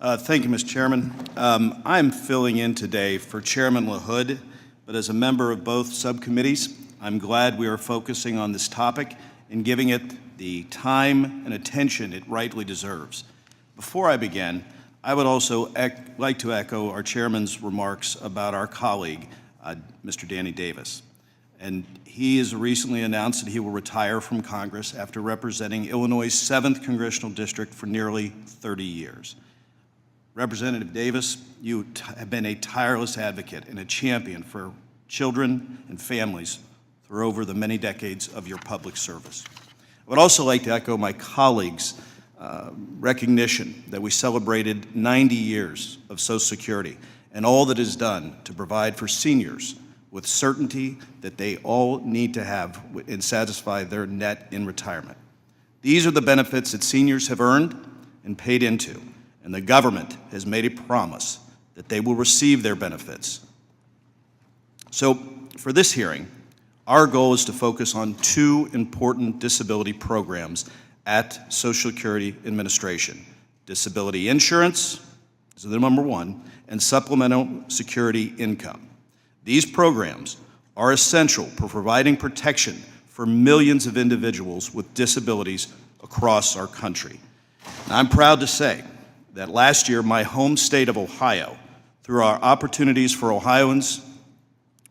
Thank you, Mr. Chairman. I'm filling in today for Chairman LaHood, but as a member of both subcommittees, I'm glad we are focusing on this topic and giving it the time and attention it rightly deserves. Before I begin, I would also like to echo our chairman's remarks about our colleague, Mr. Danny Davis. And he has recently announced that he will retire from Congress after representing Illinois' 7th Congressional District for nearly 30 years. Representative Davis, you have been a tireless advocate and a champion for children and families for over the many decades of your public service. I would also like to echo my colleagues' recognition that we celebrated 90 years of Social Security and all that is done to provide for seniors with certainty that they all need to have and satisfy their net in retirement. These are the benefits that seniors have earned and paid into, and the government has made a promise that they will receive their benefits. So for this hearing, our goal is to focus on two important disability programs at Social Security Administration: disability insurance, this is the number one, and supplemental security income. These programs are essential for providing protection for millions of individuals with disabilities across our country. And I'm proud to say that last year, my home state of Ohio, through our Opportunities for Ohioans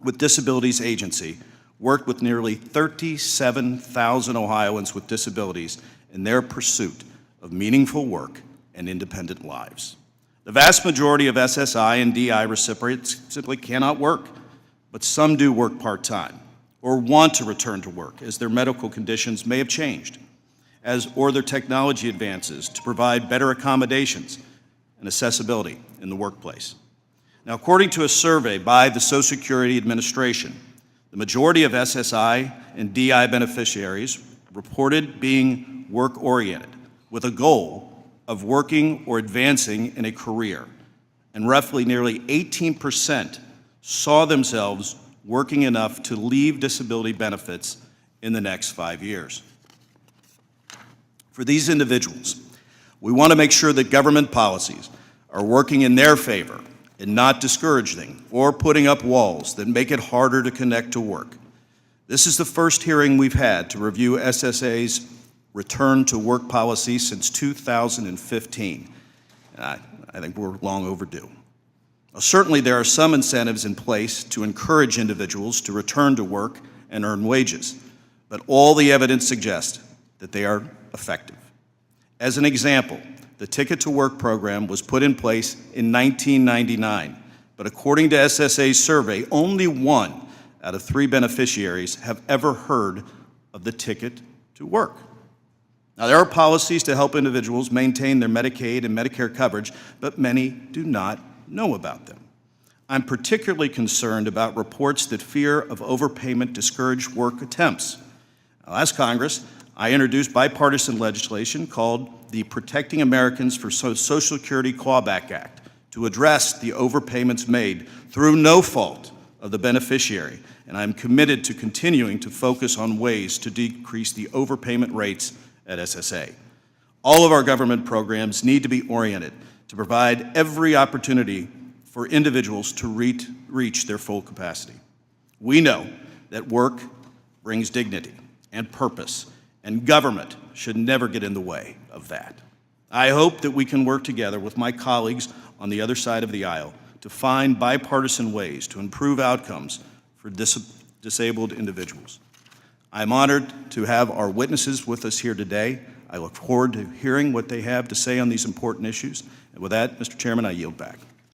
with Disabilities Agency, worked with nearly 37,000 Ohioans with disabilities in their pursuit of meaningful work and independent lives. The vast majority of SSI and DI recipients simply cannot work, but some do work part-time or want to return to work as their medical conditions may have changed, or their technology advances to provide better accommodations and accessibility in the workplace. Now, according to a survey by the Social Security Administration, the majority of SSI and DI beneficiaries reported being work-oriented with a goal of working or advancing in a career, and roughly nearly 18% saw themselves working enough to leave disability benefits in the next 5 years. For these individuals, we want to make sure that government policies are working in their favor and not discouraging or putting up walls that make it harder to connect to work. This is the first hearing we've had to review SSA's return to work policy since 2015. I think we're long overdue. Now, certainly there are some incentives in place to encourage individuals to return to work and earn wages, but all the evidence suggests that they are effective. As an example, the Ticket to Work program was put in place in 1999, but according to SSA's survey, only 1 out of 3 beneficiaries have ever heard of the Ticket to Work. Now, there are policies to help individuals maintain their Medicaid and Medicare coverage, but many do not know about them. I'm particularly concerned about reports that fear of overpayment discourage work attempts. Now, last Congress, I introduced bipartisan legislation called the Protecting Americans for Social Security Clawback Act to address the overpayments made through no fault of the beneficiary, and I'm committed to continuing to focus on ways to decrease the overpayment rates at SSA. All of our government programs need to be oriented to provide every opportunity for individuals to reach their full capacity. We know that work brings dignity and purpose, and government should never get in the way of that. I hope that we can work together with my colleagues on the other side of the aisle to find bipartisan ways to improve outcomes for disabled individuals. I'm honored to have our witnesses with us here today. I look forward to hearing what they have to say on these important issues. And with that, Mr. Chairman, I yield back.